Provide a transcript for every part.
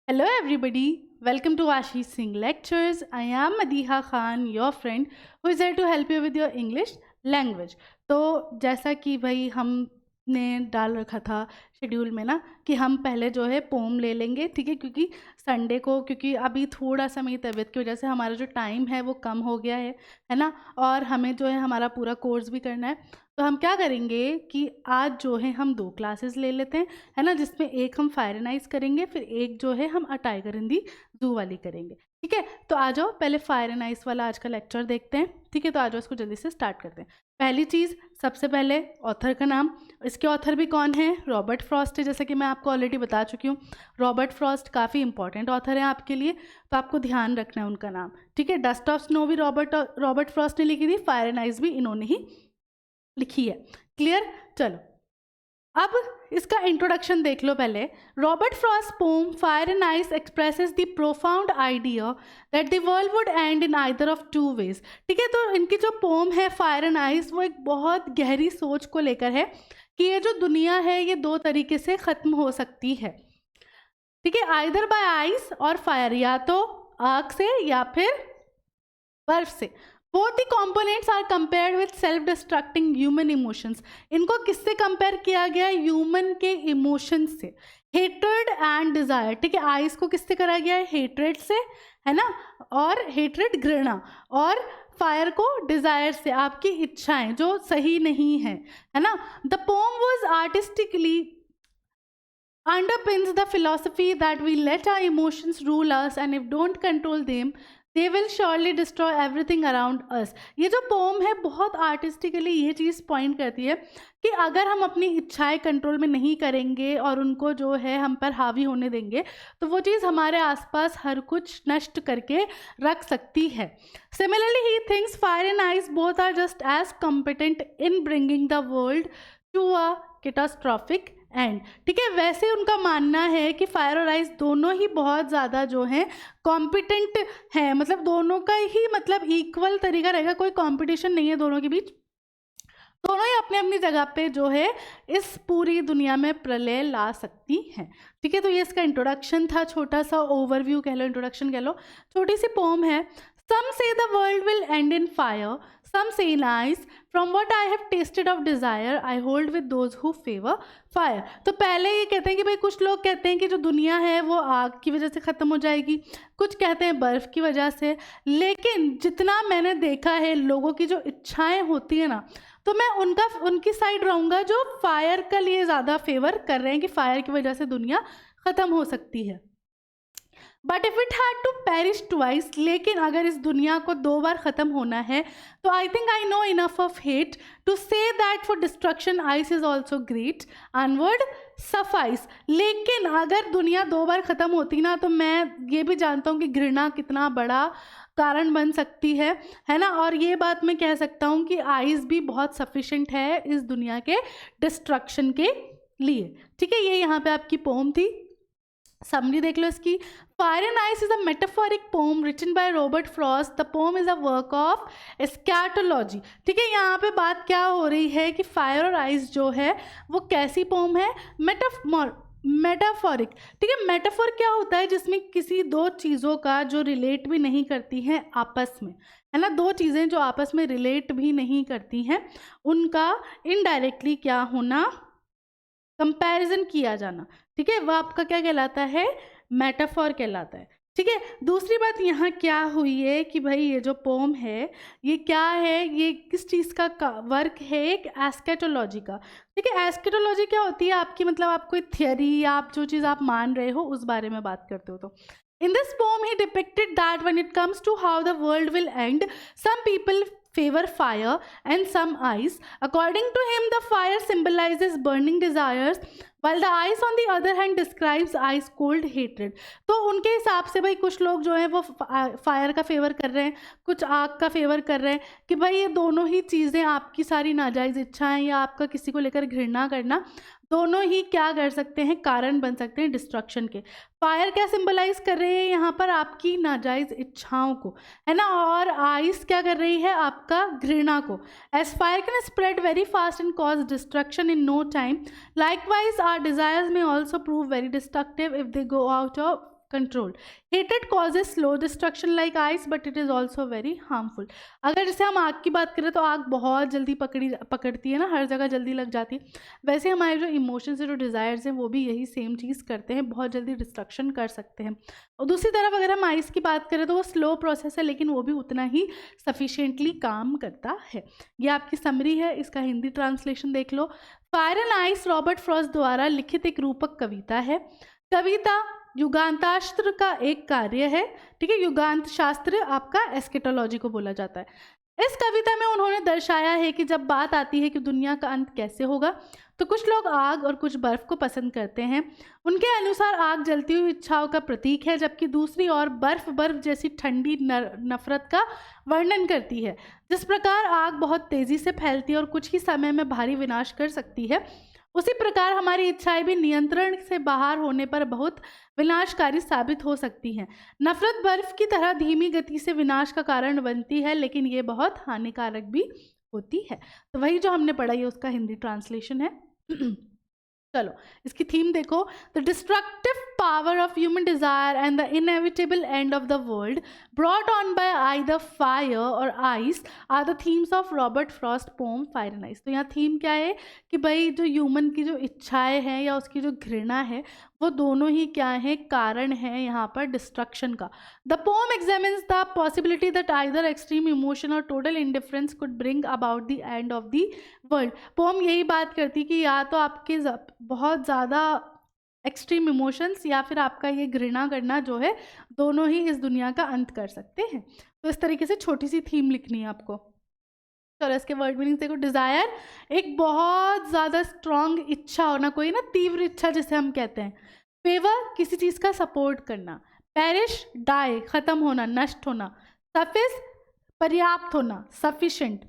Hello, everybody. Welcome to Ashish Singh Lectures. I am Madiha Khan, your friend, who is here to help you with your English language. तो जैसा कि भाई हमने डाल रखा था शेड्यूल में ना कि हम पहले जो है पोम ले लेंगे, ठीक है, क्योंकि संडे को क्योंकि अभी थोड़ा सा मेरी तबीयत की वजह से हमारा जो टाइम है वो कम हो गया है ना। और हमें जो है हमारा पूरा कोर्स भी करना है। तो हम क्या करेंगे कि आज जो है हम 2 क्लासेस ले लेते हैं, है ना, जिसमें एक हम फायर एंड आइस करेंगे, फिर एक जो है हम a tiger in the zoo वाली करेंगे, ठीक है। तो आ जाओ पहले फायर एंड आइस वाला आज का लेक्चर देखते हैं, ठीक है। तो आ जाओ इसको जल्दी से स्टार्ट करते हैं। पहली चीज़, सबसे पहले ऑथर का नाम। इसके ऑथर भी कौन है? रॉबर्ट फ्रॉस्ट है, जैसा कि मैं आपको ऑलरेडी बता चुकी हूँ। रॉबर्ट फ्रॉस्ट काफ़ी इंपॉर्टेंट ऑथर है आपके लिए, तो आपको ध्यान रखना है उनका नाम, ठीक है। डस्ट ऑफ स्नो भी रॉबर्ट फ्रॉस्ट ने लिखी थी, फायर एंड आइस भी इन्होंने ही लिखी है। क्लियर? चलो अब इसका इंट्रोडक्शन देख लो पहले। Robert Frost poem fire and Ice expresses the profound idea that the world would end in either of two ways, ठीक है। तो इनकी जो पोम है फायर एंड आइस वो एक बहुत गहरी सोच को लेकर है कि ये जो दुनिया है ये 2 तरीके से ख़त्म हो सकती है, ठीक है। आइदर बाय आइस और फायर, या तो आग से या फिर बर्फ से। Both the components are compared with self destructing human emotions. इनको किससे कंपेयर किया गया? ह्यूमन के इमोशंस से, हेट्रेड एंड डिजायर, ठीक है। आइस को किससे करा गया है? हेट्रेड से, है ना, और हेट्रेड घृणा, और फायर को डिजायर से, आपकी इच्छाएं जो सही नहीं है ना। The pome was artistically underpins the philosophy that we let our emotions rule us and if don't control them they will surely destroy everything around us। ये जो पोम है बहुत आर्टिस्टिकली ये चीज़ पॉइंट करती है कि अगर हम अपनी इच्छाएं कंट्रोल में नहीं करेंगे और उनको जो है हम पर हावी होने देंगे तो वो चीज़ हमारे आसपास हर कुछ नष्ट करके रख सकती है। Similarly, he thinks fire and ice both are just as competent in bringing the world to a catastrophic and, ठीक है। वैसे उनका मानना है कि फायर और आइस दोनों ही बहुत ज़्यादा जो हैं कॉम्पिटेंट हैं, मतलब दोनों का ही मतलब इक्वल तरीका रहेगा, कोई कंपटीशन नहीं है दोनों के बीच। दोनों ही अपने अपनी जगह पे जो है इस पूरी दुनिया में प्रलय ला सकती हैं, ठीक है। तो ये इसका इंट्रोडक्शन था, छोटा सा ओवरव्यू कह लो, इंट्रोडक्शन कह लो, छोटी सी पोम है। Some say the world will end in fire, some say in ice. From what I have tasted of desire, I hold with those who favor fire। तो पहले ये कहते हैं कि भाई कुछ लोग कहते हैं कि जो दुनिया है वो आग की वजह से ख़त्म हो जाएगी, कुछ कहते हैं बर्फ़ की वजह से, लेकिन जितना मैंने देखा है लोगों की जो इच्छाएं होती है ना, तो मैं उनकी साइड रहूँगा जो फायर के लिए ज़्यादा फेवर कर रहे हैं कि फायर की वजह से दुनिया ख़त्म हो सकती है। But if it had to perish twice, लेकिन अगर इस दुनिया को 2 बार ख़त्म होना है तो I think I know enough of hate to say that for destruction ice is also great and would suffice. लेकिन अगर दुनिया 2 बार ख़त्म होती ना तो मैं ये भी जानता हूँ कि घृणा कितना बड़ा कारण बन सकती है ना। और ये बात मैं कह सकता हूँ कि आइस भी बहुत सफिशेंट है इस दुनिया के डिस्ट्रक्शन के लिए, ठीक है। ये यहाँ पे आपकी पोम थी, समरी देख लो इसकी। Fire and ice is a metaphoric poem written by Robert Frost. The poem is a work of eschatology, ठीक है। यहाँ पे बात क्या हो रही है कि फायर और आइस जो है वो कैसी पोम है? मेटाफोरिक, ठीक है। मेटाफोर क्या होता है? जिसमें किसी 2 चीज़ों का जो रिलेट भी नहीं करती हैं आपस में, है ना, 2 चीज़ें जो आपस में रिलेट भी नहीं करती हैं उनका इनडायरेक्टली क्या होना? कंपैरिजन किया जाना, ठीक है, वह आपका क्या कहलाता है? मेटाफॉर कहलाता है, ठीक है। दूसरी बात यहाँ क्या हुई है कि भाई ये जो पोम है ये क्या है? ये किस चीज़ का वर्क है? एक एस्केटोलॉजी का, ठीक है। एस्केटोलॉजी क्या होती है आपकी? मतलब आप कोई थियरी या आप जो चीज़ आप मान रहे हो उस बारे में बात करते हो। तो in this poem he depicted that when it comes to how the world will end, some people favor fire and some ice. According to him, the fire symbolizes burning desires while the ice on the other hand describes ice cold hatred। तो उनके हिसाब से भाई कुछ लोग जो हैं वो फायर का फेवर कर रहे हैं, कुछ आग का फेवर कर रहे हैं कि भाई ये दोनों ही चीज़ें, आपकी सारी नाजायज़ इच्छाएं या आपका किसी को लेकर घृणा करना, दोनों ही क्या कर सकते हैं? कारण बन सकते हैं डिस्ट्रक्शन के। फायर क्या सिंबलाइज कर रही है यहाँ पर? आपकी नाजायज़ इच्छाओं को, है ना। और आइस क्या कर रही है? आपका घृणा को। As fire can spread very fast and cause destruction in no time, likewise our desires may also prove very destructive if they go out of controlled. Heated causes slow destruction like ice, but it is also very harmful. अगर जैसे हम आग की बात करें तो आग बहुत जल्दी पकड़ती है ना, हर जगह जल्दी लग जाती है। वैसे हमारे जो इमोशंस है, जो डिज़ायर्स हैं, वो भी यही सेम चीज़ करते हैं, बहुत जल्दी डिस्ट्रक्शन कर सकते हैं। और दूसरी तरफ अगर हम आइस की बात करें तो वो स्लो प्रोसेस है, लेकिन वो भी उतना ही सफिशिएंटली काम करता है। ये आपकी समरी है, इसका हिंदी ट्रांसलेशन देख लो। Fire and ice Robert Frost द्वारा लिखित एक रूपक कविता है। कविता युगांतास्त्र का एक कार्य है, ठीक है। युगांत शास्त्र आपका एस्केटोलॉजी को बोला जाता है। इस कविता में उन्होंने दर्शाया है कि जब बात आती है कि दुनिया का अंत कैसे होगा, तो कुछ लोग आग और कुछ बर्फ को पसंद करते हैं। उनके अनुसार आग जलती हुई इच्छाओं का प्रतीक है, जबकि दूसरी ओर बर्फ जैसी ठंडी नफरत का वर्णन करती है। जिस प्रकार आग बहुत तेज़ी से फैलती है और कुछ ही समय में भारी विनाश कर सकती है, उसी प्रकार हमारी इच्छाएं भी नियंत्रण से बाहर होने पर बहुत विनाशकारी साबित हो सकती हैं। नफरत बर्फ की तरह धीमी गति से विनाश का कारण बनती है, लेकिन ये बहुत हानिकारक भी होती है। तो वही जो हमने पढ़ा, ये उसका हिंदी ट्रांसलेशन है। चलो इसकी थीम देखो। The destructive power of human desire and the inevitable end of the world brought on by either fire और ice are the themes of Robert Frost poem fire and ice. तो यहाँ theme क्या है कि भाई जो human की जो इच्छाएं हैं या उसकी जो घृणा है, वो दोनों ही क्या है, कारण है यहाँ पर डिस्ट्रक्शन का। The poem examines the possibility that either extreme emotion or total indifference could bring about the end of the world. Poem यही बात करती कि या तो आपके बहुत ज़्यादा एक्सट्रीम इमोशंस या फिर आपका ये घृणा करना जो है, दोनों ही इस दुनिया का अंत कर सकते हैं। तो इस तरीके से छोटी सी थीम लिखनी है आपको। चलो इसके वर्ड मीनिंग देखो। डिज़ायर एक बहुत ज़्यादा स्ट्रॉन्ग इच्छा होना, कोई ना तीव्र इच्छा जिसे हम कहते हैं। फेवर किसी चीज़ का सपोर्ट करना। पेरिश डाई ख़त्म होना, नष्ट होना। सफिस पर्याप्त होना, sufficient.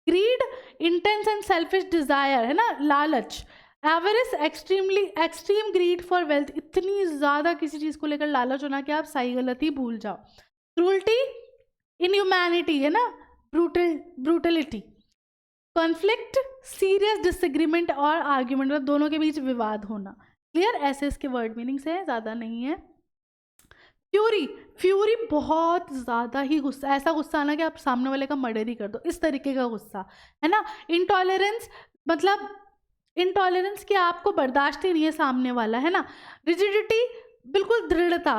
Greed intense and selfish desire है ना, लालच। Avarice extreme greed for wealth, इतनी ज़्यादा किसी चीज़ को लेकर लालच होना कि आप सही गलती भूल जाओ। क्रूल्टी इनह्यूमैनिटी है ना, ब्रूटलिटी। कॉन्फ्लिक्ट सीरियस डिसएग्रीमेंट और आर्ग्यूमेंट, मतलब दोनों के बीच विवाद होना। क्लियर, ऐसे इसके वर्ड मीनिंग्स हैं, ज़्यादा नहीं है। फ्यूरी बहुत ज़्यादा ही गुस्सा, ऐसा गुस्सा आना कि आप सामने वाले का मर्डर ही कर दो, इस तरीके का गुस्सा है ना। इंटॉलरेंस मतलब इंटॉलरेंस कि आपको बर्दाश्त ही नहीं है सामने वाला, है ना। रिजिडिटी बिल्कुल दृढ़ता।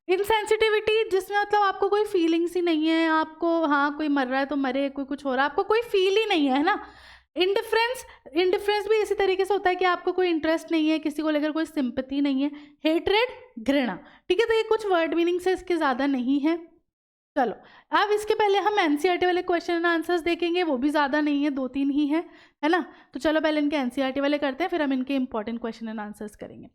इनसेंसिटिविटी जिसमें मतलब आपको कोई फीलिंग्स ही नहीं है, आपको हाँ कोई मर रहा है तो मरे, कोई कुछ हो रहा है, आपको कोई फील ही नहीं है ना। इंडिफरेंस भी इसी तरीके से होता है कि आपको कोई इंटरेस्ट नहीं है, किसी को लेकर कोई सिंपैथी नहीं है। हेट्रेड घृणा, ठीक है। तो ये कुछ वर्ड मीनिंग्स है, इसके ज़्यादा नहीं है। चलो अब इसके पहले हम एनसीईआरटी वाले क्वेश्चन एंड आंसर्स देखेंगे, वो भी ज़्यादा नहीं है, 2-3 ही है ना। तो चलो पहले इनके एनसीईआरटी वाले करते हैं, फिर हम इनके इंपॉर्टेंट क्वेश्चन एंड आंसर्स करेंगे।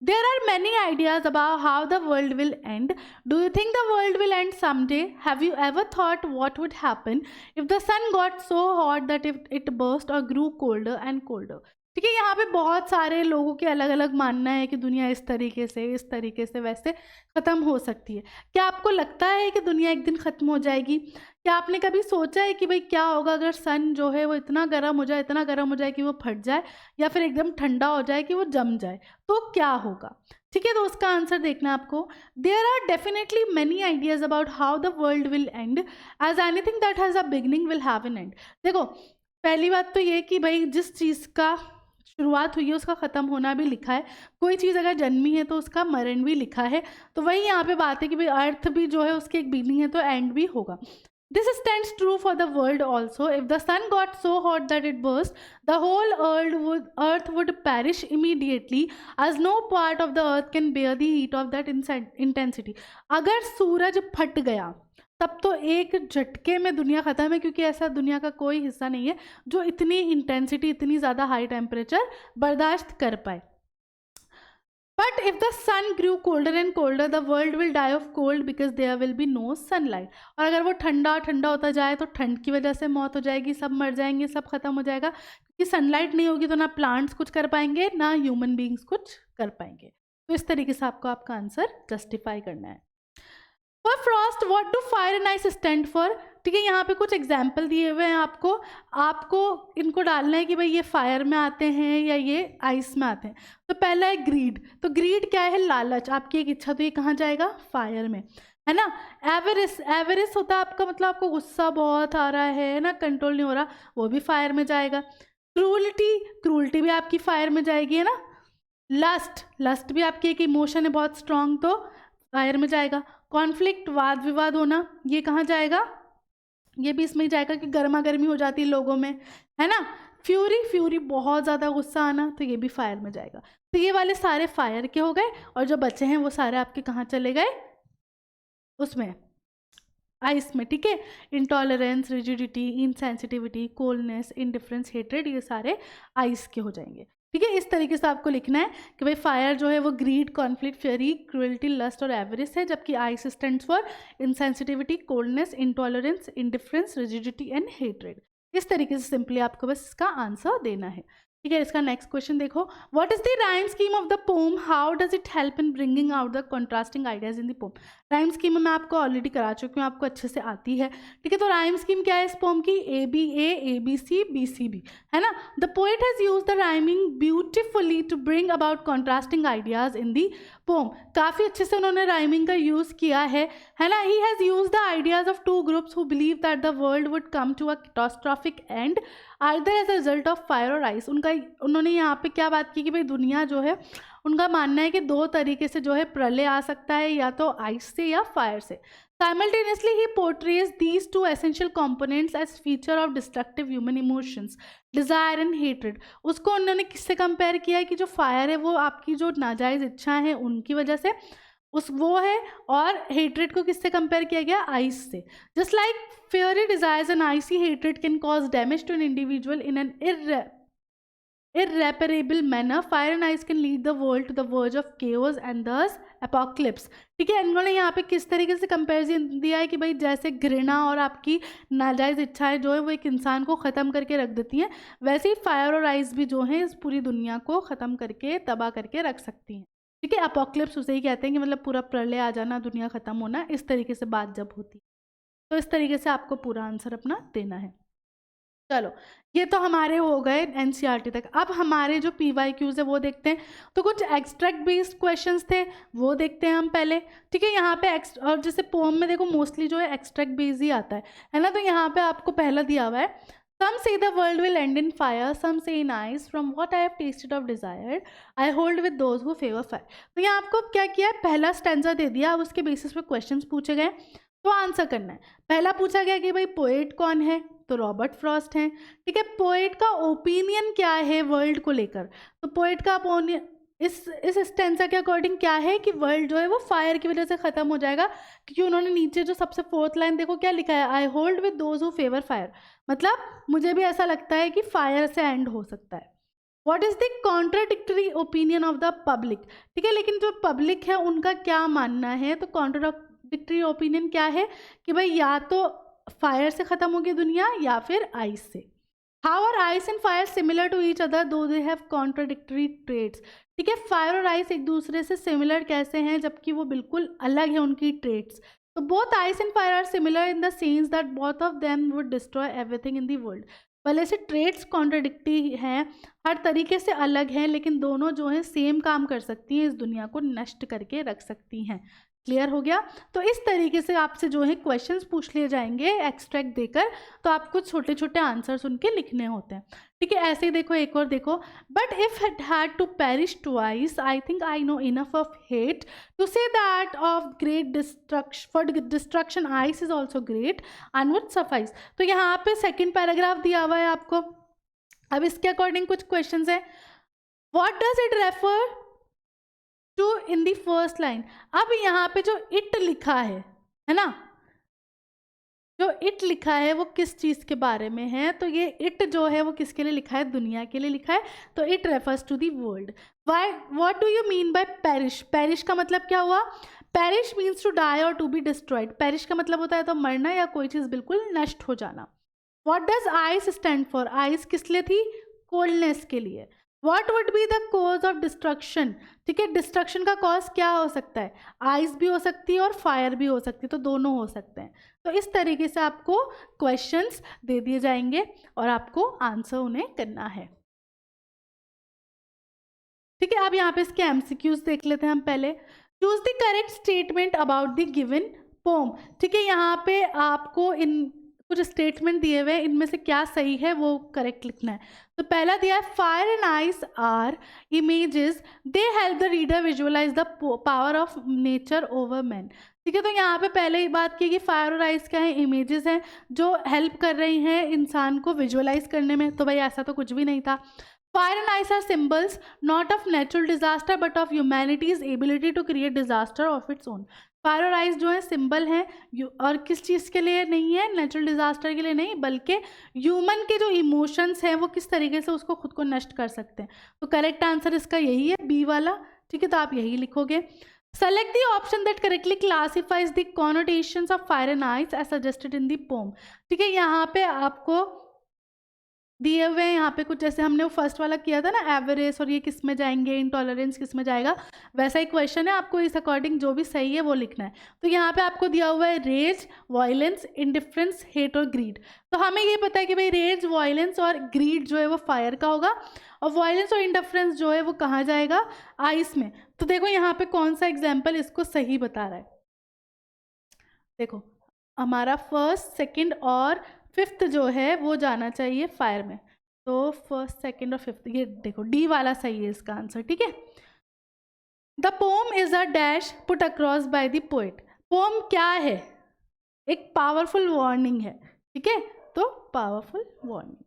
There are many ideas about how the world will end. Do you think the world will end someday? Have you ever thought what would happen if the sun got so hot that if it burst or grew colder and colder? ठीक है, यहाँ पे बहुत सारे लोगों के अलग अलग मानना है कि दुनिया इस तरीके से वैसे ख़त्म हो सकती है। क्या आपको लगता है कि दुनिया एक दिन ख़त्म हो जाएगी? क्या आपने कभी सोचा है कि भाई क्या होगा अगर सन जो है वो इतना गर्म हो जाए कि वो फट जाए, या फिर एकदम ठंडा हो जाए कि वो जम जाए, तो क्या होगा? ठीक है, तो उसका आंसर देखना है आपको। There are definitely many ideas about how the world will end, as anything that has a beginning will have an end. देखो पहली बात तो ये कि भाई जिस चीज़ का शुरुआत हुई है उसका ख़त्म होना भी लिखा है। कोई चीज़ अगर जन्मी है तो उसका मरण भी लिखा है। तो वही यहाँ पे बात है कि भाई अर्थ भी जो है उसकी एक बिगनिंग है, तो एंड भी होगा। This stands true for the world also. If the sun got so hot that it burst, the whole earth would perish immediately, as no part of the earth can bear the heat of that intensity. अगर सूरज फट गया तब तो एक झटके में दुनिया ख़त्म है, क्योंकि ऐसा दुनिया का कोई हिस्सा नहीं है जो इतनी इंटेंसिटी, इतनी ज़्यादा हाई टेम्परेचर बर्दाश्त कर पाए। But if the sun grew colder and colder, the world will die of cold because there will be no sunlight. और अगर वो ठंडा होता जाए तो ठंड की वजह से मौत हो जाएगी, सब मर जाएंगे, सब खत्म हो जाएगा, क्योंकि सनलाइट नहीं होगी तो ना प्लांट्स कुछ कर पाएंगे ना ह्यूमन बींग्स कुछ कर पाएंगे। तो इस तरीके से आपको आपका आंसर जस्टिफाई करना है। For Frost, what do fire and ice stand for? ठीक है, यहाँ पे कुछ एग्जाम्पल दिए हुए हैं आपको, आपको इनको डालना है कि भाई ये फायर में आते हैं या ये आइस में आते हैं। तो पहला है ग्रीड, तो ग्रीड क्या है, लालच, आपकी एक इच्छा, तो ये कहाँ जाएगा, फायर में, है ना। एवरेस्ट, एवरेस्ट होता है आपका मतलब आपको गुस्सा बहुत आ रहा है ना, कंट्रोल नहीं हो रहा, वो भी फायर में जाएगा। क्रूअल्टी, क्रूअल्टी भी आपकी फायर में जाएगी, है ना। लस्ट, लस्ट भी आपकी एक इमोशन है बहुत स्ट्रांग, तो फायर में जाएगा। कॉन्फ्लिक्ट, वाद विवाद होना, ये कहाँ जाएगा, ये भी इसमें ही जाएगा कि गर्मा गर्मी हो जाती है लोगों में, है ना। फ्यूरी, फ्यूरी बहुत ज़्यादा गुस्सा आना, तो ये भी फायर में जाएगा। तो ये वाले सारे फायर के हो गए, और जो बचे हैं वो सारे आपके कहाँ चले गए, उसमें आइस में, ठीक है। Intolerance, rigidity, insensitivity, coldness, indifference, hatred, ये सारे आइस के हो जाएंगे, ठीक है। इस तरीके से आपको लिखना है कि भाई फायर जो है वो greed, conflict, fury, cruelty, lust और एवरेस्ट है, जबकि ice stands for insensitivity, coldness, intolerance, indifference, rigidity and hatred. इस तरीके से सिंपली आपको बस इसका आंसर देना है, ठीक है। इसका नेक्स्ट क्वेश्चन देखो, what is the rhyme scheme of the pome, how does it help in bringing out the contrasting ideas in the pome. Rhyme scheme मैं आपको ऑलरेडी करा चुकी हूँ, आपको अच्छे से आती है, ठीक है। तो राइम स्कीम क्या है इस पोम की, A B C B C B, है ना। The poet has use the rhyming beautifully to bring about contrasting ideas in the poem. काफ़ी अच्छे से उन्होंने राइमिंग का यूज़ किया है ना। He has use the ideas of two groups who believe that the world would come to a catastrophic end either as a result of fire और ice. उन्होंने यहाँ पे क्या बात की कि भाई दुनिया जो है, उनका मानना है कि दो तरीके से जो है प्रलय आ सकता है, या तो आइस से या फायर से। Simultaneously, he portrays these two essential components as feature of destructive human emotions, desire and hatred. उसको उन्होंने किससे कंपेयर किया है कि जो फायर है वो आपकी जो नाजायज़ इच्छा है उनकी वजह से वो है, और हेट्रेड को किससे कंपेयर किया गया, आइस से। Just like fiery desires and icy hatred can cause damage to an individual in an irreparable manner, fire and ice can lead the world to the verge of chaos and thus apocalypse। ठीक है, इन्होंने यहाँ पे किस तरीके से comparison दिया है कि भाई जैसे घृणा और आपकी नाजायज़ इच्छाएं जो है वो एक इंसान को ख़त्म करके रख देती हैं, वैसे ही फायर और आइस भी जो हैं इस पूरी दुनिया को ख़त्म करके तबाह करके रख सकती हैं। ठीक है, अपोक्लिप्स उसे ही कहते हैं कि मतलब पूरा प्रलय आ जाना, दुनिया ख़त्म होना, इस तरीके से बात जब होती है। तो इस तरीके से आपको पूरा आंसर अपना देना है। चलो, ये तो हमारे हो गए एनसीईआरटी तक। अब हमारे जो पीवाईक्यूज है वो देखते हैं। तो कुछ एक्सट्रैक्ट बेस्ड क्वेश्चंस थे, वो देखते हैं हम पहले। ठीक है, यहाँ पे और जैसे पोम में देखो मोस्टली जो है एक्सट्रैक्ट बेस्ड ही आता है ना। तो यहाँ पे आपको पहला दिया हुआ है, Some say the world will end in fire, some say in ice. From what I have tasted of desire, I hold with those who favor fire. तो यहाँ आपको क्या किया, पहला स्टैंजा दे दिया, अब उसके बेसिस पे क्वेश्चंस पूछे गए, तो आंसर करना है। पहला पूछा गया कि भाई पोएट कौन है, तो रॉबर्ट फ्रॉस्ट हैं। ठीक है, पोएट का ओपिनियन क्या है वर्ल्ड को लेकर, तो पोएट का ओपिनियन इस स्टैंजा के अकॉर्डिंग क्या है कि वर्ल्ड जो है वो फायर की वजह से ख़त्म हो जाएगा, क्योंकि उन्होंने नीचे जो सबसे फोर्थ लाइन देखो क्या लिखा है, I hold with those who favour fire, मतलब मुझे भी ऐसा लगता है कि फायर से एंड हो सकता है। What is the contradictory opinion of the public. ठीक है, लेकिन जो पब्लिक है उनका क्या मानना है, तो कॉन्ट्राडिक्टरी ओपिनियन क्या है कि भाई या तो फायर से ख़त्म होगी दुनिया या फिर आइस से। How are ice and fire similar to each other though they have contradictory traits. ठीक है, फायर और आइस एक दूसरे से सिमिलर कैसे हैं जबकि वो बिल्कुल अलग है उनकी ट्रेट्स। तो both ice and fire are similar in the sense that both of them would destroy everything in the world. भले से ट्रेट्स कॉन्ट्राडिक्टरी हैं, हर तरीके से अलग हैं, लेकिन दोनों जो हैं सेम काम कर सकती हैं, इस दुनिया को नष्ट करके रख सकती हैं। क्लियर हो गया। तो इस तरीके से आपसे जो है क्वेश्चंस पूछ लिए जाएंगे एक्सट्रैक्ट देकर, तो आपको छोटे छोटे आंसर्स उनके लिखने होते हैं। ठीक है, ऐसे ही देखो, एक और देखो, but if it had to perish twice I think I know enough of hate to say that of great destruction for destruction ice is also great and would suffice. तो यहाँ पे सेकेंड पैराग्राफ दिया हुआ है आपको। अब इसके according कुछ क्वेश्चन है, what does it refer to in the first line. अब यहाँ पे जो इट लिखा है ना, जो इट लिखा है वो किस चीज़ के बारे में है, तो ये इट जो है वो किसके लिए लिखा है, दुनिया के लिए लिखा है। तो it refers to the world. Why, what do you mean by perish. Perish का मतलब क्या हुआ, पेरिश मीन्स टू डाई और टू बी डिस्ट्रॉयड। पेरिश का मतलब होता है तो मरना या कोई चीज़ बिल्कुल नष्ट हो जाना। What does ice stand for. Ice किस लिए थी, कोल्डनेस के लिए। What would be the cause of destruction, ठीक है, डिस्ट्रक्शन का कॉज क्या हो सकता है, आइस भी हो सकती है और फायर भी हो सकती है, तो दोनों हो सकते हैं। तो इस तरीके से आपको क्वेश्चंस दे दिए जाएंगे और आपको आंसर उन्हें करना है। ठीक है, अब यहाँ पे इसके एमसीक्यूज देख लेते हैं हम पहले। Choose the correct statement about the given poem, ठीक है, यहाँ पे आपको इन कुछ स्टेटमेंट दिए हुए हैं, इनमें से क्या सही है वो करेक्ट लिखना है। तो पहला दिया है fire and ice are images, they help the reader visualise the power of nature over man. ठीक है, तो यहाँ पे पहले ही बात की कि फायर और आइस क्या है, इमेजेस हैं जो हेल्प कर रही हैं इंसान को विजुअलाइज करने में। तो भाई ऐसा तो कुछ भी नहीं था। Fire and ice are symbols not of natural disaster but of humanity's ability to create disaster of its own. Fire और आइस जो है सिंबल हैं और किस चीज़ के लिए नहीं है, नेचुरल डिजास्टर के लिए नहीं, बल्कि ह्यूमन के जो इमोशंस हैं वो किस तरीके से उसको खुद को नष्ट कर सकते हैं। तो करेक्ट आंसर इसका यही है, बी वाला। ठीक है, तो आप यही लिखोगे। Select the option that correctly classifies the connotations of fire and ice as suggested in the poem. ठीक है, यहाँ पे आपको दिए हुए हैं, यहाँ पे कुछ जैसे हमने वो फर्स्ट वाला किया था ना, एवरेज और ये किस में जाएंगे, इंटॉलरेंस किस में जाएगा, वैसा ही क्वेश्चन है। आपको इस अकॉर्डिंग जो भी सही है वो लिखना है। तो यहाँ पे आपको दिया हुआ है रेज, वायलेंस, इंडिफरेंस, हेट और ग्रीड। तो हमें ये पता है कि भाई रेज, वायलेंस और ग्रीड जो है वो फायर का होगा, और वायलेंस और इंडिफरेंस जो है वो कहाँ जाएगा, आइस में। तो देखो यहाँ पे कौन सा एग्जाम्पल इसको सही बता रहा है। देखो हमारा फर्स्ट, सेकेंड और फिफ्थ जो है वो जाना चाहिए फायर में। तो फर्स्ट, सेकेंड और फिफ्थ, ये देखो डी वाला सही है इसका आंसर। ठीक है, the poem is a dash put across by the poet. Poem क्या है, एक पावरफुल वार्निंग है। ठीक है, तो powerful warning.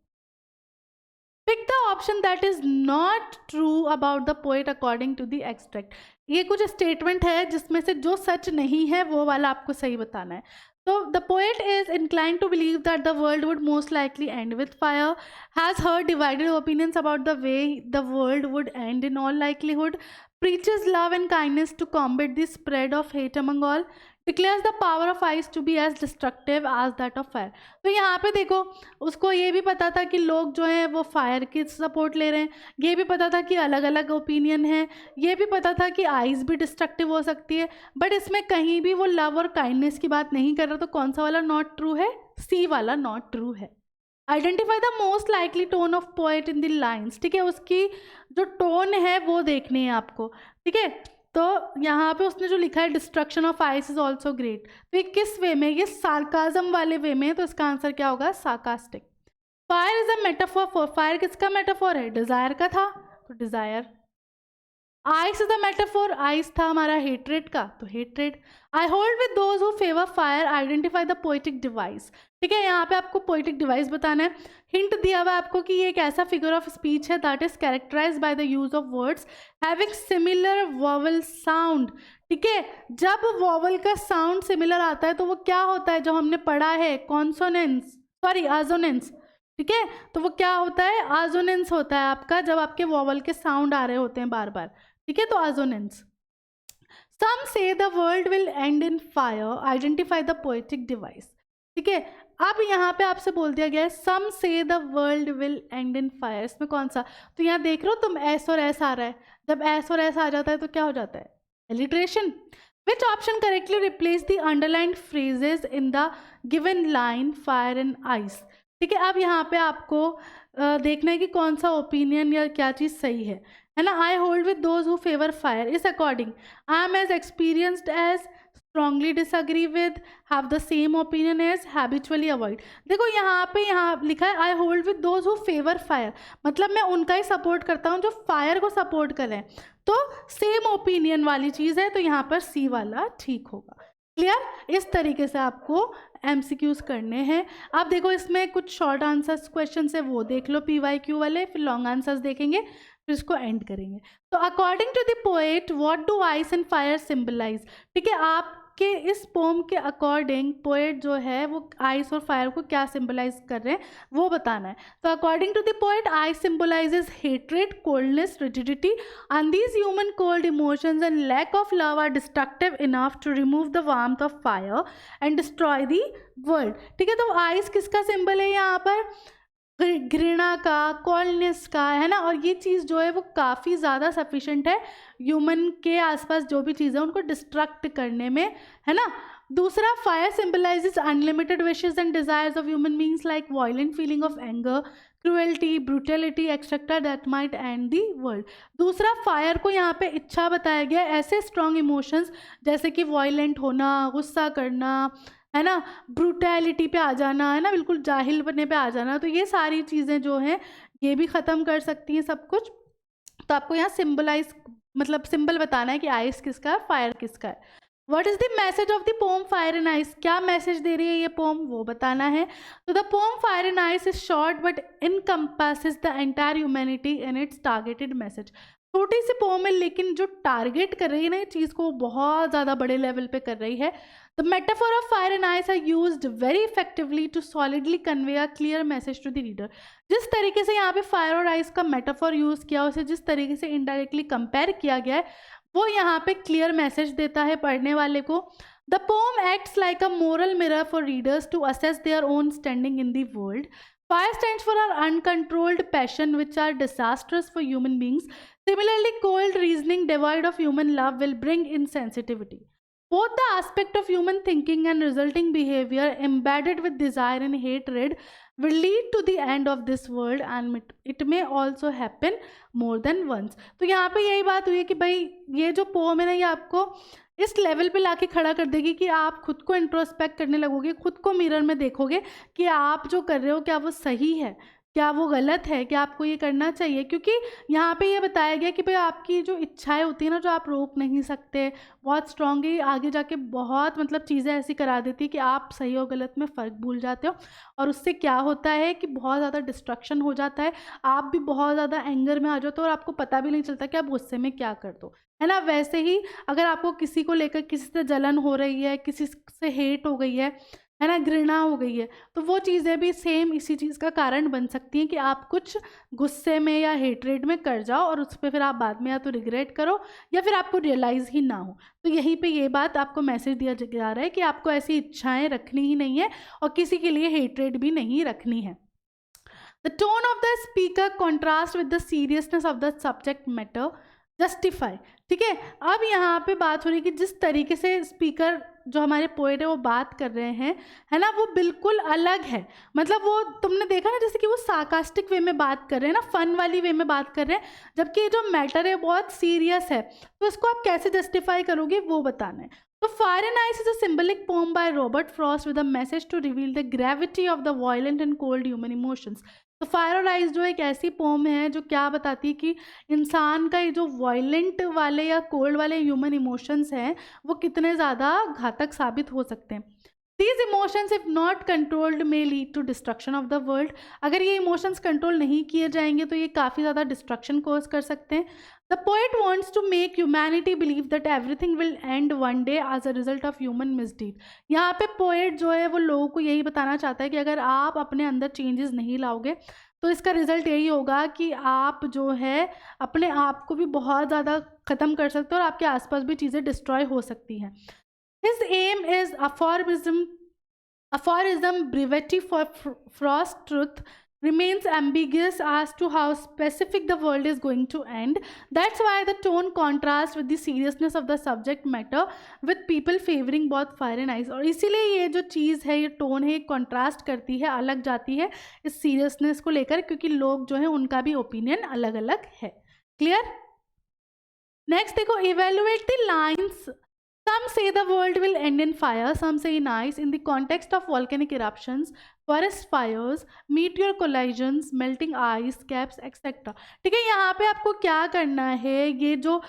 Pick the option that is not true about the poet according to the extract. ये कुछ स्टेटमेंट है जिसमें से जो सच नहीं है वो वाला आपको सही बताना है। So the poet is inclined to believe that the world would most likely end with fire, has heard divided opinions about the way the world would end in all likelihood, preaches love and kindness to combat the spread of hate among all, declares the power of ice to be as destructive as that of fire। तो यहाँ पे देखो उसको ये भी पता था कि लोग जो हैं वो फायर की सपोर्ट ले रहे हैं, ये भी पता था कि अलग अलग ओपिनियन है, ये भी पता था कि आइस भी डिस्ट्रक्टिव हो सकती है, बट इसमें कहीं भी वो लव और काइंडनेस की बात नहीं कर रहा। तो कौन सा वाला नॉट ट्रू है, सी वाला नॉट ट्रू है। Identify the most likely tone of poet in the lines. ठीक है, उसकी जो टोन है वो देखनी है आपको। ठीक है, तो यहाँ पे उसने जो लिखा है destruction of ice is also great, तो ये किस वे में, ये सार्काज्म वाले वे में है, तो इसका आंसर क्या होगा, sarcastic. Fire is a metaphor, fire किसका मेटाफोर है, डिजायर का था, तो desire. Ice is a metaphor, ice था हमारा हेट्रेड का, तो hatred. I hold with those who favour fire, identify the poetic device. ठीक है, यहाँ पे आपको पोएटिक डिवाइस बताना है। हिंट दिया हुआ है आपको कि ये एक ऐसा फिगर ऑफ स्पीच है that is characterised by the use of words having similar vowel sound. ठीक है, जब वॉवल का साउंड सिमिलर आता है तो वो क्या होता है, जो हमने पढ़ा है कॉन्सोनेंस, सॉरी आजोनेंस। ठीक है, तो वो क्या होता है, आजोनेंस होता है आपका, जब आपके वॉवल के साउंड आ रहे होते हैं बार बार। ठीक है, तो आजोनेंस। सम से the world will end in fire, identify the poetic device. ठीक है, अब यहाँ पे आपसे बोल दिया गया है सम से the world will end in fire, इसमें कौन सा, तो यहाँ देख रहे हो तुम एस और एस आ रहा है, जब एस और एस आ जाता है तो क्या हो जाता है, alliteration. Which option correctly replace the underlined phrases in the given line fire and ice. ठीक है, अब यहाँ पे आपको देखना है कि कौन सा ओपिनियन या क्या चीज़ सही है ना। I hold with those who favour fire, इस according I am as experienced as, strongly disagree with, have the same opinion as, habitually avoid. देखो यहाँ पे यहाँ लिखा है I hold with those who favour fire, मतलब मैं उनका ही सपोर्ट करता हूँ जो फायर को सपोर्ट करें, तो सेम ओपिनियन वाली चीज़ है, तो यहाँ पर सी वाला ठीक होगा। क्लियर, इस तरीके से आपको एमसीक्यूज करने हैं। अब देखो इसमें कुछ शॉर्ट आंसर्स क्वेश्चन है वो देख लो PYQ वाले, फिर लॉन्ग आंसर्स देखेंगे, फिर इसको एंड करेंगे। तो according to the poet what do ice and fire symbolise. ठीक है, आपके इस पोम के अकॉर्डिंग पोएट जो है वो आइस और फायर को क्या सिंबलाइज कर रहे हैं वो बताना है। तो according to the poet ice symbolises hatred, coldness, rigidity, and these human cold emotions and lack of love are destructive enough to remove the warmth of fire and destroy the world. ठीक है, तो ice किसका symbol है यहाँ पर, घृणा का, कॉल्डनेस का, है ना। और ये चीज़ जो है वो काफ़ी ज़्यादा सफिशेंट है ह्यूमन के आसपास जो भी चीज़ है उनको डिस्ट्रक्ट करने में, है ना। दूसरा, fire symbolises unlimited wishes and desires of human beings like violent feeling of anger, cruelty, brutality etcetera that might end the world. दूसरा, फायर को यहाँ पे इच्छा बताया गया, ऐसे स्ट्रॉन्ग इमोशंस जैसे कि वायलेंट होना, गुस्सा करना, है ना, ब्रूटैलिटी पे आ जाना, है ना, बिल्कुल जाहिल बनने पे आ जाना, तो ये सारी चीज़ें जो हैं ये भी ख़त्म कर सकती हैं सब कुछ। तो आपको यहाँ सिंबलाइज मतलब सिंबल बताना है कि आइस किसका है, फायर किसका है। What is the message of the poem fire and ice, क्या मैसेज दे रही है ये पोम वो बताना है। तो the poem fire and ice is short but encompasses the entire humanity in its targeted message. छोटी सी पोम है लेकिन जो टारगेट कर रही है ना इस चीज़ को बहुत ज़्यादा बड़े लेवल पे कर रही है। The metaphor of fire and ice are used very effectively to solidly convey a clear message to the reader. जिस तरीके से यहाँ पे फायर और आइस का मेटाफोर यूज़ किया, उसे जिस तरीके से इनडायरेक्टली कंपेयर किया गया है वो यहाँ पे क्लियर मैसेज देता है पढ़ने वाले को। The poem acts like a moral mirror for readers to assess their own standing in the world. Fire stands for our uncontrolled passion, which are disastrous for human beings. Similarly, cold reasoning devoid of human love will bring insensitivity. Both the aspect of human thinking and resulting behavior embedded with desire and hatred will lead to the end of this world and it may also happen more than once. तो यहाँ पे यही बात हुई है कि भाई ये जो पोम है ना ये आपको इस लेवल पे लाके खड़ा कर देगी कि आप खुद को इंट्रोस्पेक्ट करने लगोगे, खुद को मिरर में देखोगे कि आप जो कर रहे हो क्या वो सही है, क्या वो गलत है, क्या आपको ये करना चाहिए। क्योंकि यहाँ पे ये बताया गया कि भाई आपकी जो इच्छाएं होती है ना जो आप रोक नहीं सकते, बहुत स्ट्रॉन्गली आगे जाके बहुत मतलब चीज़ें ऐसी करा देती है कि आप सही और गलत में फ़र्क भूल जाते हो और उससे क्या होता है कि बहुत ज़्यादा डिस्ट्रक्शन हो जाता है, आप भी बहुत ज़्यादा एंगर में आ जाते हो और आपको पता भी नहीं चलता कि आप गुस्से में क्या कर दो, है ना। वैसे ही अगर आपको किसी को लेकर किसी से जलन हो रही है, किसी से हेट हो गई है ना, घृणा हो गई है, तो वो चीज़ें भी सेम इसी चीज़ का कारण बन सकती हैं कि आप कुछ गुस्से में या हेटरेट में कर जाओ और उस पर फिर आप बाद में या तो रिग्रेट करो या फिर आपको रियलाइज़ ही ना हो। तो यहीं पे ये बात आपको मैसेज दिया जा रहा है कि आपको ऐसी इच्छाएं रखनी ही नहीं है और किसी के लिए हेटरेट भी नहीं रखनी है। The tone of the speaker contrast with the seriousness of the subject matter justify. ठीक है, अब यहाँ पे बात हो रही है कि जिस तरीके से स्पीकर जो हमारे पोएट है वो बात कर रहे हैं, है ना, वो बिल्कुल अलग है। मतलब वो तुमने देखा ना जैसे कि वो सार्कास्टिक वे में बात कर रहे हैं ना, फन वाली वे में बात कर रहे हैं, जबकि ये जो मैटर है बहुत सीरियस है। तो इसको आप कैसे जस्टिफाई करोगे वो बताना है। तो Fire and ice is a symbolic poem by Robert Frost with a message to reveal the gravity of the violent and cold human emotions. तो फायर और आइस जो एक ऐसी पोम है जो क्या बताती है कि इंसान का ये जो वायलेंट वाले या कोल्ड वाले ह्यूमन इमोशंस हैं वो कितने ज़्यादा घातक साबित हो सकते हैं। These emotions if not controlled may lead to destruction of the world. अगर ये इमोशंस कंट्रोल नहीं किए जाएंगे तो ये काफ़ी ज़्यादा डिस्ट्रक्शन कॉज कर सकते हैं। The poet wants to make humanity believe that everything will end one day as a result of human misdeed. यहाँ पे पोएट जो है वो लोगों को यही बताना चाहता है कि अगर आप अपने अंदर चेंजेस नहीं लाओगे तो इसका रिजल्ट यही होगा कि आप जो है अपने आप को भी बहुत ज़्यादा ख़त्म कर सकते हो और आपके आसपास भी चीज़ें डिस्ट्रॉय हो सकती हैं। His aim is aphorism brevity for Frost's truth remains ambiguous as to how specific the world is going to end. That's why the tone contrasts with the seriousness of the subject matter with people favoring both fire and ice. और इसीलिए ये जो चीज़ है, ये tone है, contrast करती है, अलग जाती है इस सीरियसनेस को लेकर, क्योंकि लोग जो है उनका भी ओपिनियन अलग अलग है। क्लियर? नेक्स्ट देखो, evaluate the lines. Some say the world will end in fire, some say in ice, in the context of volcanic eruptions, forest fires, meteor collisions, melting ice caps, etc. ठीक है, यहाँ पे आपको क्या करना है, ये जो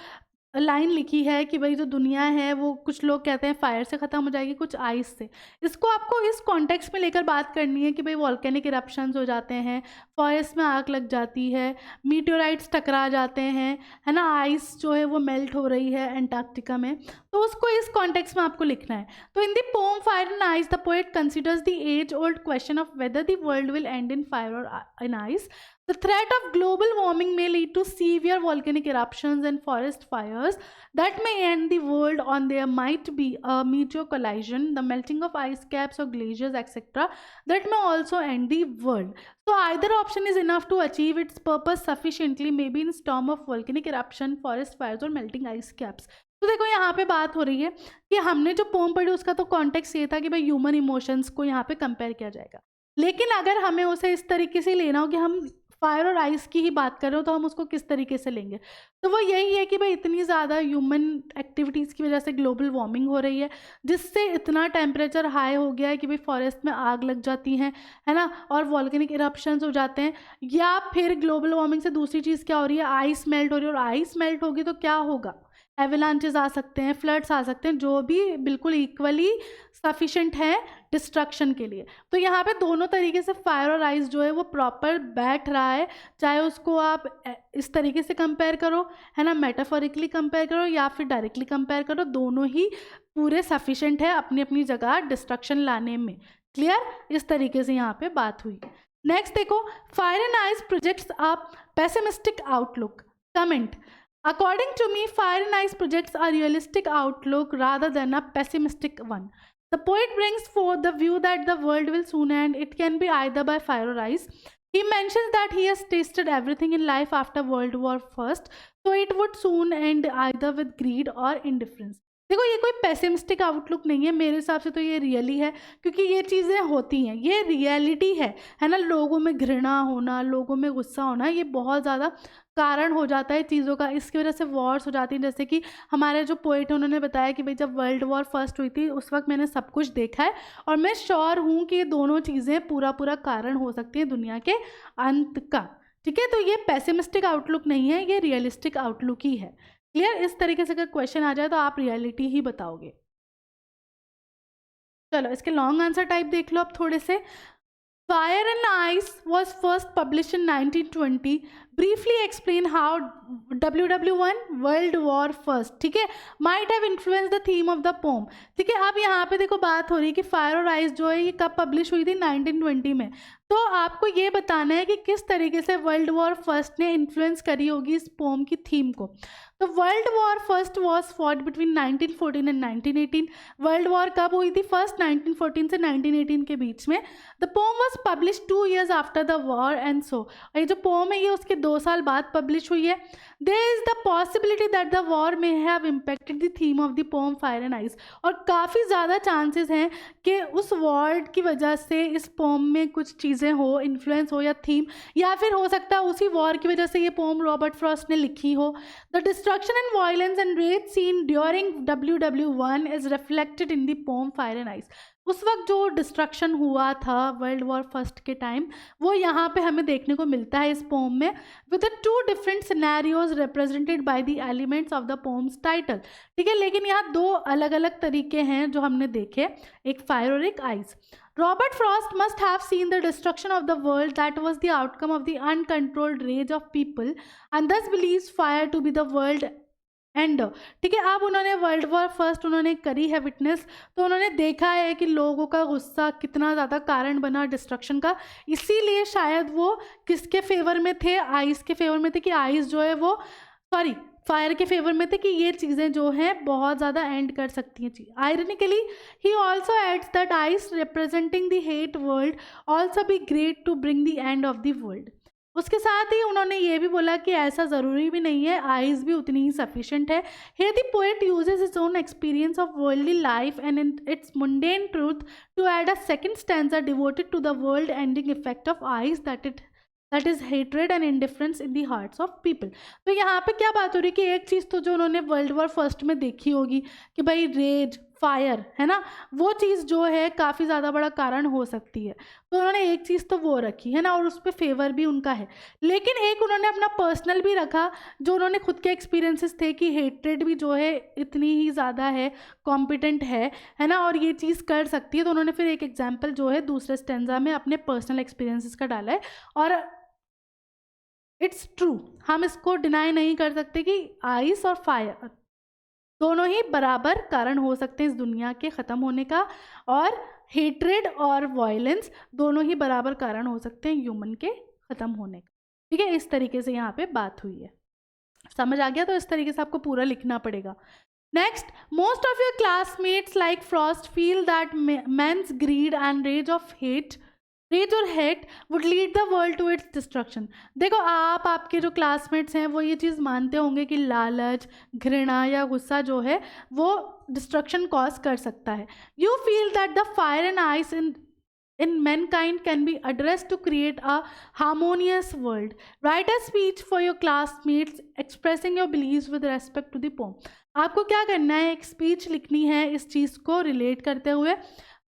लाइन लिखी है कि भाई जो दुनिया है वो कुछ लोग कहते हैं फायर से ख़त्म हो जाएगी, कुछ आइस से, इसको आपको इस कॉन्टेक्स्ट में लेकर बात करनी है कि भाई वॉल्केनिक इरप्शंस हो जाते हैं, फॉरेस्ट में आग लग जाती है, मीटियोराइट्स टकरा जाते हैं, है ना, आइस जो है वो मेल्ट हो रही है एंटार्क्टिका में। तो उसको इस कॉन्टेक्स्ट में आपको लिखना है। तो in the poem fire and Ice the poet considers the age old question of whether the world will end in fire और in ice. The threat of global warming may lead to severe volcanic eruptions and forest fires that may end the world, or there might be a meteor collision, the melting of ice caps or glaciers, etc., that may also end the world. So either option is enough to achieve its purpose sufficiently, maybe in storm of volcanic eruption, forest fires, or melting ice caps. तो देखो यहाँ पे बात हो रही है कि हमने जो पोम पढ़ी उसका तो कॉन्टेक्स्ट ये था कि भाई ह्यूमन इमोशंस को यहाँ पे कंपेयर किया जाएगा, लेकिन अगर हमें उसे इस तरीके से लेना हो कि हम फायर और आइस की ही बात कर रहे हो तो हम उसको किस तरीके से लेंगे, तो वो यही है कि भाई इतनी ज़्यादा ह्यूमन एक्टिविटीज़ की वजह से ग्लोबल वार्मिंग हो रही है, जिससे इतना टेम्परेचर हाई हो गया है कि भाई फॉरेस्ट में आग लग जाती हैं, है ना, और वॉल्केनिक इरप्शंस हो जाते हैं, या फिर ग्लोबल वार्मिंग से दूसरी चीज़ क्या हो रही है, आइस मेल्ट हो रही है, और आइस मेल्ट होगी तो क्या होगा, एवलांचेस आ सकते हैं, फ्लड्स आ सकते हैं, जो भी बिल्कुल इक्वली सफिशेंट है डिस्ट्रक्शन के लिए. तो यहाँ पे दोनों तरीके से फायर और आइस जो है वो प्रॉपर बैठ रहा है, चाहे उसको आप इस तरीके से कंपेयर करो, है ना, मेटाफोरिकली कंपेयर करो या फिर डायरेक्टली कंपेयर करो, दोनों ही पूरे सफिशेंट है अपनी अपनी जगह डिस्ट्रक्शन लाने में. क्लियर, इस तरीके से यहाँ पे बात हुई. नेक्स्ट देखो, fire and ice projects a pessimistic outlook. Comment. According to me, fire and ice projects a realistic outlook rather than a pessimistic one. The poet brings forth the view that the world will soon end. It can be either by fire or ice. He mentions that he has tasted everything in life after World War First, so it would soon end either with greed or indifference. देखो ये कोई pessimistic outlook नहीं है, मेरे हिसाब से तो ये रियली है, क्योंकि ये चीज़ें होती हैं, ये रियलिटी है ना. लोगों में घृणा होना, लोगों में गुस्सा होना, ये बहुत ज़्यादा कारण हो जाता है चीज़ों का, इसकी वजह से वॉर्स हो जाती हैं. जैसे कि हमारे जो पोइट हैं उन्होंने बताया कि भाई जब वर्ल्ड वॉर फर्स्ट हुई थी उस वक्त मैंने सब कुछ देखा है, और मैं श्योर हूँ कि ये दोनों चीज़ें पूरा कारण हो सकती हैं दुनिया के अंत का. ठीक है, तो ये पेसिमिस्टिक आउटलुक नहीं है, ये रियलिस्टिक आउटलुक ही है. क्लियर, इस तरीके से अगर क्वेश्चन आ जाए तो आप रियलिटी ही बताओगे. चलो इसके लॉन्ग आंसर टाइप देख लो अब थोड़े से. Fire and Ice was first published in 1920. Briefly explain how WW1 World War First, ठीक है, might have influenced the theme of the poem. ठीक है, अब यहाँ पे देखो बात हो रही है कि फायर और आइस जो है ये कब पब्लिश हुई थी, 1920 में. तो आपको ये बताना है कि किस तरीके से वर्ल्ड वॉर फर्स्ट ने इन्फ्लुएंस करी होगी इस पोम की थीम को. तो world war first was fought between 1914 and 1918. World war कब हुई थी फर्स्ट, 1914 से 1918 के बीच में. The pome was publish 2 years after the war and so. ये जो पोम है ये उसके 2 साल बाद पब्लिश हुई है. There is the possibility that the war may have impacted the theme of the poem fire and ice. और काफ़ी ज़्यादा चांसेस हैं कि उस वॉर की वजह से इस पोम में कुछ चीज़ें हो, इन्फ्लुएंस हो या थीम, या फिर हो सकता है उसी वॉर की वजह से ये पोम रॉबर्ट फ्रॉस्ट ने लिखी हो. The destruction and violence and rage seen during WW1 is reflected in the poem fire and ice. उस वक्त जो डिस्ट्रक्शन हुआ था वर्ल्ड वॉर फर्स्ट के टाइम, वो यहाँ पे हमें देखने को मिलता है इस पोम में, with 2 different scenarios represented by the elements of the poems title. ठीक है, लेकिन यहाँ 2 अलग अलग तरीके हैं जो हमने देखे, एक फायर और एक ice. Robert Frost must have seen the destruction of the world that was the outcome of the uncontrolled rage of people and thus believes fire to be the world ender. ठीक है, अब उन्होंने world war first उन्होंने करी है witness, तो उन्होंने देखा है कि लोगों का गुस्सा कितना ज़्यादा कारण बना डिस्ट्रक्शन का. इसीलिए शायद वो किसके फेवर में थे, आइस के फेवर में थे, कि आइस जो है वो फायर के फेवर में थे कि ये चीज़ें जो हैं बहुत ज़्यादा एंड कर सकती हैं. Ironically he also adds that ice representing the hate world also be great to bring the end of the world. उसके साथ ही उन्होंने ये भी बोला कि ऐसा ज़रूरी भी नहीं है, आइस भी उतनी ही सफिशेंट है. Here the poet uses his own experience of worldly life and its mundane truth to add a second stanza devoted to the world ending effect of ice that is hatred and indifference in the hearts of people. तो यहाँ पे क्या बात हो रही है कि एक चीज़ तो जो उन्होंने वर्ल्ड वॉर फर्स्ट में देखी होगी कि भाई रेज, फायर, है ना, वो चीज़ जो है काफ़ी ज़्यादा बड़ा कारण हो सकती है, तो उन्होंने एक चीज़ तो वो रखी है ना, और उस पर फेवर भी उनका है. लेकिन एक उन्होंने अपना पर्सनल भी रखा, जो उन्होंने खुद के एक्सपीरियंसेस थे कि हेट्रेड भी जो है इतनी ही ज़्यादा है, कॉम्पिटेंट है ना, और ये चीज़ कर सकती है. तो उन्होंने फिर एक एग्जाम्पल जो है दूसरे स्टेंजा में अपने पर्सनल एक्सपीरियंसेस का डाला है, और इट्स ट्रू, हम इसको डिनाई नहीं कर सकते कि आइस और फायर दोनों ही बराबर कारण हो सकते हैं इस दुनिया के ख़त्म होने का, और हेट्रेड और वायलेंस दोनों ही बराबर कारण हो सकते हैं ह्यूमन के ख़त्म होने का। ठीक है, इस तरीके से यहाँ पे बात हुई है। समझ आ गया? तो इस तरीके से आपको पूरा लिखना पड़ेगा। Next, most of your classmates like Frost feel that men's greed and rage or hate would lead the world to its destruction. देखो, आपके जो क्लासमेट्स हैं वो ये चीज़ मानते होंगे कि लालच, घृणा या गुस्सा जो है वो डिस्ट्रक्शन कॉज कर सकता है. You feel that the fire and ice in mankind can be addressed to create a harmonious world. Write a speech for your classmates expressing your beliefs with respect to the poem. आपको क्या करना है, एक speech लिखनी है इस चीज़ को relate करते हुए.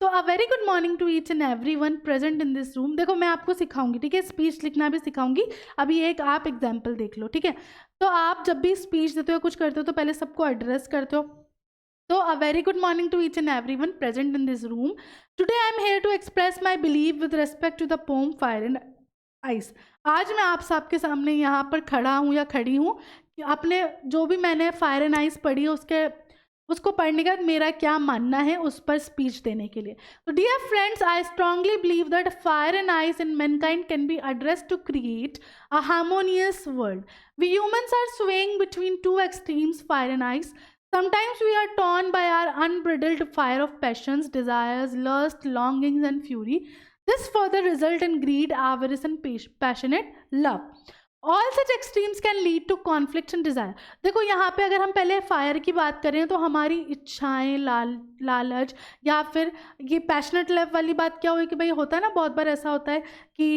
तो a very good morning to each and every one present in this room. देखो, मैं आपको सिखाऊंगी, ठीक है, स्पीच लिखना भी सिखाऊंगी. अभी एक आप एग्जाम्पल देख लो, ठीक है. तो आप जब भी स्पीच देते हो, कुछ करते हो, तो पहले सबको एड्रेस करते हो. तो a very good morning to each and every one present in this room. Today I am here to express my believe with respect to the poem fire and ice. आज मैं आप सबके सामने यहाँ पर खड़ा हूँ या खड़ी हूँ कि आपने जो भी मैंने फायर एंड आइस पढ़ी है उसको पढ़ने के बाद मेरा क्या मानना है उस पर स्पीच देने के लिए. तो dear friends, I strongly believe that fire and ice in mankind can be addressed to create a harmonious world. We humans are swaying between two extremes, fire and ice. Sometimes we are torn by our unbridled fire of passions, desires, lust, longings, and fury. This further result in greed, avarice, and passionate love. All such extremes can lead to conflicts and desire. देखो, यहाँ पे अगर हम पहले fire की बात करें तो हमारी इच्छाएं, लालच या फिर ये पैशनेट लव वाली बात क्या हुई कि भाई होता है ना, बहुत बार ऐसा होता है कि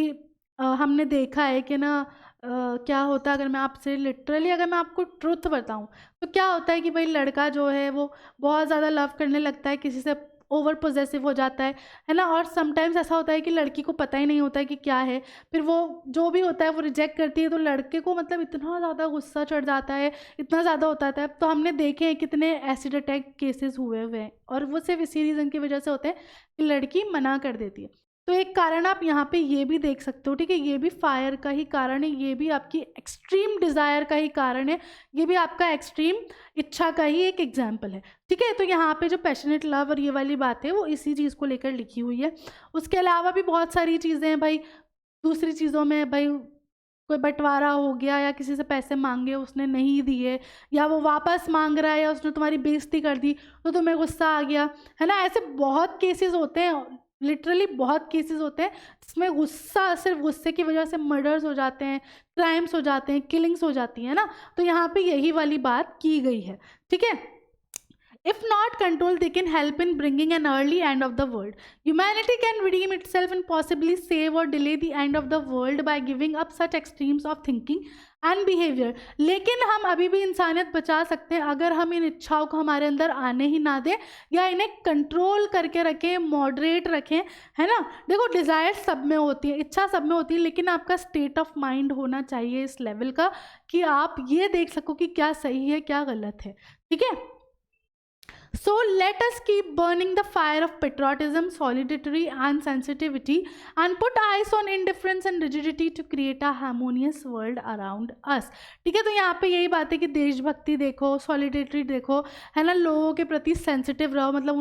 हमने देखा है कि ना क्या होता है, अगर मैं आपसे लिटरली अगर मैं आपको ट्रुथ बताऊं तो क्या होता है कि भाई लड़का जो है वो बहुत ज़्यादा लव करने लगता है, किसी से ओवर पोजेसिव हो जाता है ना. और समटाइम्स ऐसा होता है कि लड़की को पता ही नहीं होता है कि क्या है, फिर वो जो भी होता है वो रिजेक्ट करती है, तो लड़के को मतलब इतना ज़्यादा गुस्सा चढ़ जाता है, इतना ज़्यादा होता है. तो हमने देखे हैं कितने एसिड अटैक केसेस हुए हैं, और वो सिर्फ इसी रीज़न की वजह से होते हैं कि लड़की मना कर देती है. तो एक कारण आप यहाँ पे ये भी देख सकते हो, ठीक है, ये भी फायर का ही कारण है, ये भी आपकी एक्सट्रीम डिज़ायर का ही कारण है, ये भी आपका एक्सट्रीम इच्छा का ही एक एग्जाम्पल है. ठीक है, तो यहाँ पे जो पैशनेट लव और ये वाली बात है वो इसी चीज़ को लेकर लिखी हुई है. उसके अलावा भी बहुत सारी चीज़ें हैं भाई. दूसरी चीज़ों में भाई कोई बंटवारा हो गया, या किसी से पैसे मांगे उसने नहीं दिए, या वो वापस मांग रहा है, या उसने तुम्हारी बेइज्जती कर दी तो तुम्हें गुस्सा आ गया, है ना. ऐसे बहुत केसेस होते हैं, लिटरली बहुत केसेस होते हैं जिसमें गुस्सा, सिर्फ गुस्से की वजह से मर्डर्स हो जाते हैं, क्राइम्स हो जाते हैं, किलिंग्स हो जाती है ना. तो यहाँ पे यही वाली बात की गई है. ठीक है, if not controlled, they can help in bringing an early end of the world. Humanity can redeem itself and possibly save or delay the end of the world by giving up such extremes of thinking and behavior. लेकिन हम अभी भी इंसानियत बचा सकते हैं अगर हम इन इच्छाओं को हमारे अंदर आने ही ना दें, या इन्हें कंट्रोल करके रखें, मॉडरेट रखें, है ना. देखो, डिज़ायर सब में होती है, इच्छा सब में होती है, लेकिन आपका स्टेट ऑफ माइंड होना चाहिए इस लेवल का कि आप ये देख सको कि क्या सही है क्या गलत है. ठीक है. So let us keep burning the fire of patriotism, solidarity and sensitivity, and put eyes on indifference and rigidity to create a harmonious world around us. ठीक है, तो यहाँ पे यही बात है कि देशभक्ति देखो, सॉलिडेरिटी देखो, है ना, लोगों के प्रति सेंसिटिव रहो, मतलब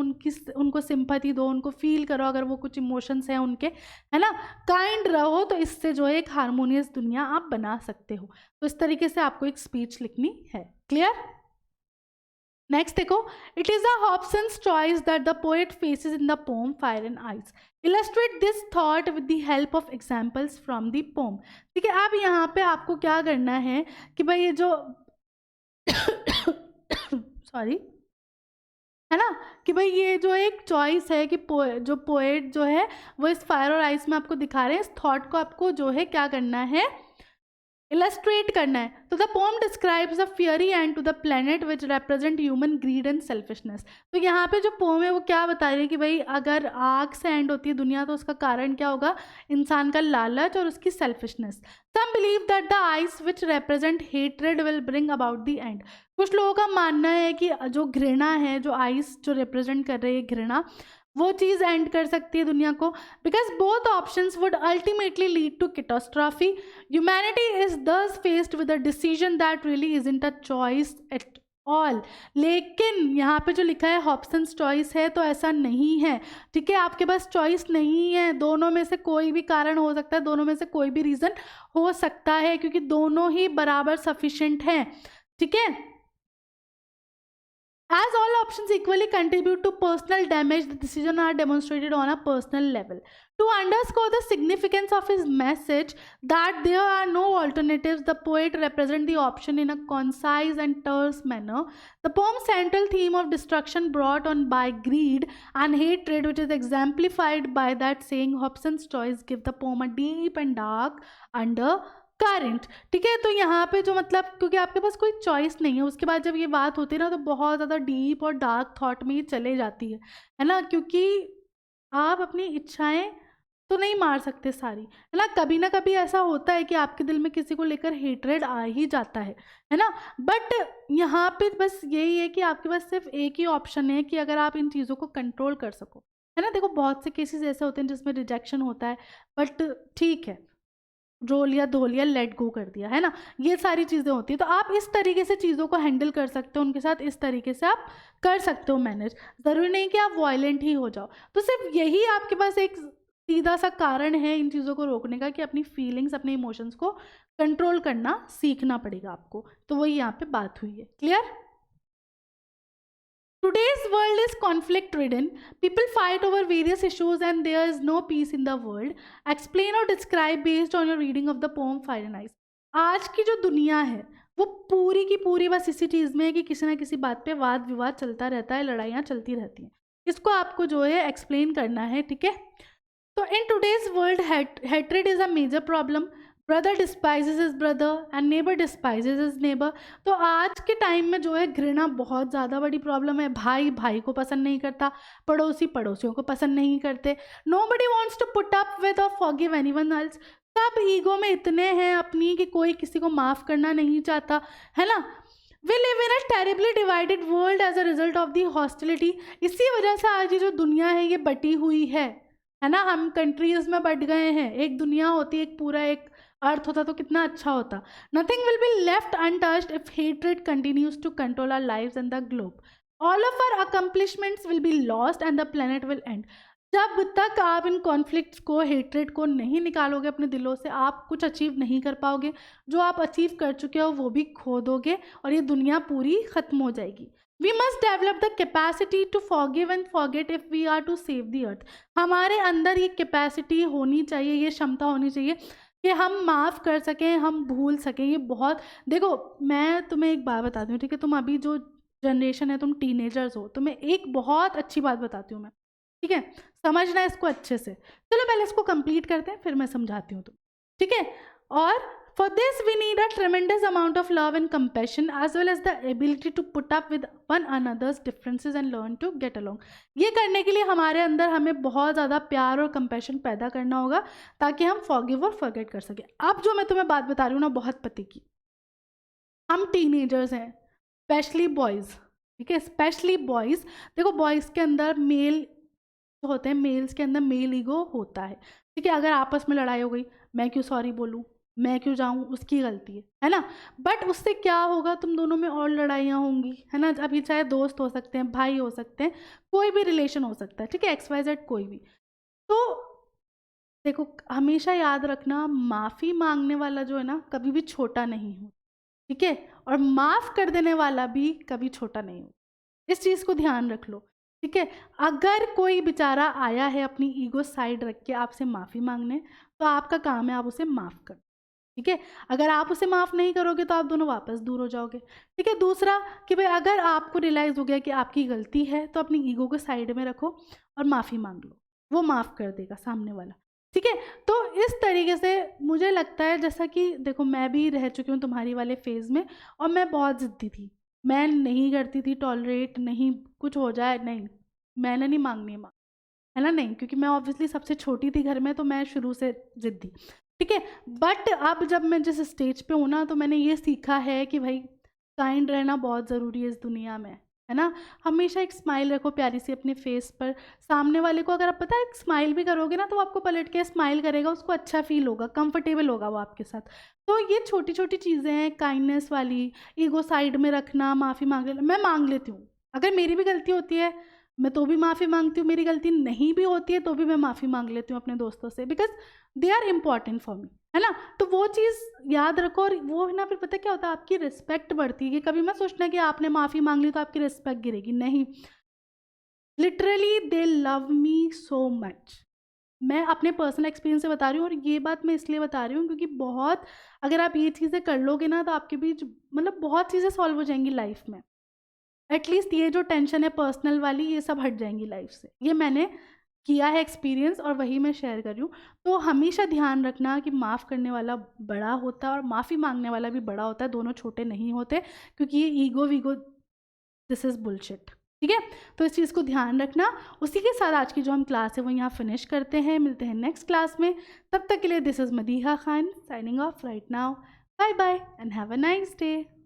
उनको सिंपैथी दो, उनको फील करो अगर वो कुछ इमोशंस हैं उनके, है ना, काइंड रहो. तो इससे जो है एक हारमोनियस दुनिया आप बना सकते हो. तो इस तरीके से आपको एक स्पीच लिखनी है. क्लियर? नेक्स्ट देखो, it is a Hobson's choice that the poet faces in the poem fire and ice. Illustrate this thought with the help of examples from the poem. ठीक है, अब यहाँ पे आपको क्या करना है कि भाई ये जो सॉरी, है ना, कि भाई ये जो एक चॉइस है कि जो पोएट जो है वो इस फायर और आइस में आपको दिखा रहे हैं, इस थॉट को आपको जो है क्या करना है, इलस्ट्रेट करना है. तो the poem describes a fiery end to the planet which represent human greed and selfishness. तो यहाँ पे जो पोम है वो क्या बता रही है कि भाई अगर आग से एंड होती है दुनिया तो उसका कारण क्या होगा, इंसान का लालच और उसकी selfishness. Some believe that the ice which represent hatred will bring about the end. कुछ लोगों का मानना है कि जो घृणा है, जो आइस जो रिप्रेजेंट कर रही है घृणा, वो चीज़ एंड कर सकती है दुनिया को, because both options would ultimately lead to catastrophe. Humanity is thus faced with a decision that really isn't a choice at all. लेकिन यहाँ पे जो लिखा है हॉब्सन्स चॉइस है, तो ऐसा नहीं है, ठीक है। आपके पास चॉइस नहीं है, दोनों में से कोई भी कारण हो सकता है, दोनों में से कोई भी रीज़न हो सकता है, क्योंकि दोनों ही बराबर सफिशिएंट हैं, ठीक है। As all options equally contribute to personal damage, the decisions are demonstrated on a personal level. To underscore the significance of his message that there are no alternatives, the poet represents the option in a concise and terse manner. The poem's central theme of destruction brought on by greed and hatred, which is exemplified by that saying, Hobson's choice, give the poem a deep and dark undercurrent. ठीक है, तो यहाँ पे जो मतलब, क्योंकि आपके पास कोई चॉइस नहीं है, उसके बाद जब ये बात होती है ना, तो बहुत ज़्यादा डीप और डार्क थॉट में ये चले जाती है ना, क्योंकि आप अपनी इच्छाएं तो नहीं मार सकते सारी, है ना कभी ऐसा होता है कि आपके दिल में किसी को लेकर हेट्रेड आ ही जाता है ना। बट यहाँ पे बस यही है कि आपके पास सिर्फ एक ही ऑप्शन है कि अगर आप इन चीज़ों को कंट्रोल कर सको, है ना। देखो बहुत से केसेस ऐसे होते हैं जिसमें रिजेक्शन होता है, बट ठीक है, रो लिया, धो लिया, लेट गो कर दिया, है ना, ये सारी चीज़ें होती हैं। तो आप इस तरीके से चीज़ों को हैंडल कर सकते हो, उनके साथ इस तरीके से आप कर सकते हो मैनेज। ज़रूरी नहीं कि आप वॉयलेंट ही हो जाओ। तो सिर्फ यही आपके पास एक सीधा सा कारण है इन चीज़ों को रोकने का, कि अपनी फीलिंग्स, अपने इमोशंस को कंट्रोल करना सीखना पड़ेगा आपको। तो वही यहाँ पे बात हुई है। Clear? Today's world is conflict ridden. People fight over various issues and there is no peace in the world. Explain or describe based on your reading of the poem Fire and Ice. आज की जो दुनिया है वो पूरी की पूरी बस इसी चीज़ में है कि किसी ना किसी बात पे वाद विवाद चलता रहता है, लड़ाइयाँ चलती रहती हैं। इसको आपको जो है एक्सप्लेन करना है, ठीक है। तो in today's world hatred is a major problem. Brother despises his brother and neighbour despises his neighbour. तो आज के टाइम में जो है घृणा बहुत ज़्यादा बड़ी प्रॉब्लम है। भाई भाई को पसंद नहीं करता, पड़ोसी पड़ोसियों को पसंद नहीं करते। Nobody wants to put up with or forgive anyone else. सब ईगो में इतने हैं अपनी कि कोई किसी को माफ़ करना नहीं चाहता, है ना। We live in a terribly divided world as a result of the hostility. इसी वजह से आज ये जो दुनिया है ये बटी हुई है ना। हम कंट्रीज में बट गए हैं। एक दुनिया होती, एक पूरा एक अर्थ होता तो कितना अच्छा होता। Nothing will be left untouched if hatred continues to control our lives and the globe. All of our accomplishments will be lost and the planet will end. जब तक आप इन कॉन्फ्लिक्ट्स को, हेट्रेड को नहीं निकालोगे अपने दिलों से, आप कुछ अचीव नहीं कर पाओगे। जो आप अचीव कर चुके हो वो भी खो दोगे और ये दुनिया पूरी ख़त्म हो जाएगी। We must develop the capacity to forgive and forget if we are to save the earth. हमारे अंदर ये कैपेसिटी होनी चाहिए, ये क्षमता होनी चाहिए कि हम माफ़ कर सकें, हम भूल सकें। ये बहुत, देखो मैं तुम्हें एक बात बताती हूँ, ठीक है। तुम अभी जो जनरेशन है, तुम टीनेजर्स हो, तुम्हें एक बहुत अच्छी बात बताती हूँ मैं, ठीक है। समझना इसको अच्छे से। चलो पहले इसको कंप्लीट करते हैं, फिर मैं समझाती हूँ तुम, ठीक है। और for this we need a tremendous amount of love and compassion as well as the ability to put up with one another's differences and learn to get along. ये करने के लिए हमारे अंदर हमें बहुत ज़्यादा प्यार और कंपैशन पैदा करना होगा ताकि हम फॉरगिव और फॉरगेट कर सकें। अब जो मैं तुम्हें बात बता रही हूँ ना, बहुत पते की, हम टीनेजर्स हैं, स्पेशली बॉयज़, ठीक है, स्पेशली बॉयज़। देखो बॉयज़ के अंदर मेल होते हैं, मेल्स के अंदर मेल ईगो होता है, ठीक है। अगर आपस में लड़ाई हो गई, मैं क्यों सॉरी बोलूँ, मैं क्यों जाऊँ, उसकी गलती है ना। बट उससे क्या होगा, तुम दोनों में और लड़ाइयाँ होंगी, है ना। अभी चाहे दोस्त हो सकते हैं, भाई हो सकते हैं, कोई भी रिलेशन हो सकता है, ठीक है, XYZ कोई भी। तो देखो हमेशा याद रखना, माफ़ी मांगने वाला जो है ना कभी भी छोटा नहीं हो, ठीक है, और माफ़ कर देने वाला भी कभी छोटा नहीं हो। इस चीज़ को ध्यान रख लो, ठीक है। अगर कोई बेचारा आया है अपनी ईगो साइड रख के आपसे माफ़ी मांगने, तो आपका काम है आप उसे माफ़ कर, ठीक है। अगर आप उसे माफ़ नहीं करोगे तो आप दोनों वापस दूर हो जाओगे, ठीक है। दूसरा कि भाई अगर आपको रियलाइज़ हो गया कि आपकी गलती है, तो अपनी ईगो को साइड में रखो और माफ़ी मांग लो, वो माफ़ कर देगा सामने वाला, ठीक है। तो इस तरीके से मुझे लगता है, जैसा कि देखो मैं भी रह चुकी हूँ तुम्हारी वाले फेज़ में, और मैं बहुत ज़िद्दी थी, मैं नहीं करती थी टॉलरेट, नहीं कुछ हो जाए, नहीं मैंने नहीं मांगनी है, है ना, नहीं, क्योंकि मैं ऑब्वियसली सबसे छोटी थी घर में, तो मैं शुरू से ज़िद्दी, ठीक है। बट अब जब मैं जिस स्टेज पे हूँ ना, तो मैंने ये सीखा है कि भाई काइंड रहना बहुत ज़रूरी है इस दुनिया में, है ना? हमेशा एक स्माइल रखो प्यारी सी अपने फेस पर। सामने वाले को अगर आप पता है एक स्माइल भी करोगे ना, तो वो आपको पलट के स्माइल करेगा, उसको अच्छा फ़ील होगा, कंफर्टेबल होगा वो आपके साथ। तो ये छोटी-छोटी चीज़ें हैं काइंडनेस वाली, ईगो साइड में रखना, माफ़ी माँग लेना। मैं माँग लेती हूँ, अगर मेरी भी गलती होती है, मैं तो भी माफ़ी माँगती हूँ, मेरी गलती नहीं भी होती है तो भी मैं माफ़ी माँग लेती हूँ अपने दोस्तों से, because they are important for me, है ना? तो वो चीज़ याद रखो, और वो है ना, फिर पता है क्या होता है, आपकी रिस्पेक्ट बढ़ती है। कि कभी मत सोचना कि आपने माफ़ी माँग ली तो आपकी रिस्पेक्ट गिरेगी, नहीं। Literally they love me so much. मैं अपने पर्सनल एक्सपीरियंस से बता रही हूँ, और ये बात मैं इसलिए बता रही हूँ क्योंकि बहुत, अगर आप ये चीज़ें कर लोगे ना, तो आपके बीच मतलब बहुत चीज़ें सॉल्व हो जाएँगी लाइफ़ में। एटलीस्ट ये जो टेंशन है पर्सनल वाली, ये सब हट जाएँगी लाइफ़ से। ये मैंने किया है एक्सपीरियंस, और वही मैं शेयर कर रही हूँ। तो हमेशा ध्यान रखना कि माफ़ करने वाला बड़ा होता है और माफ़ी माँगने वाला भी बड़ा होता है, दोनों छोटे नहीं होते, क्योंकि ये ईगो-वीगो, दिस इज़ बुलशिट। ठीक है? तो इस चीज़ को ध्यान रखना। उसी के साथ आज की जो हम क्लास है वो यहाँ फिनिश करते हैं। मिलते हैं नेक्स्ट क्लास में। तब तक के लिए this is Madiha Khan signing off right now. Bye bye and have a nice day.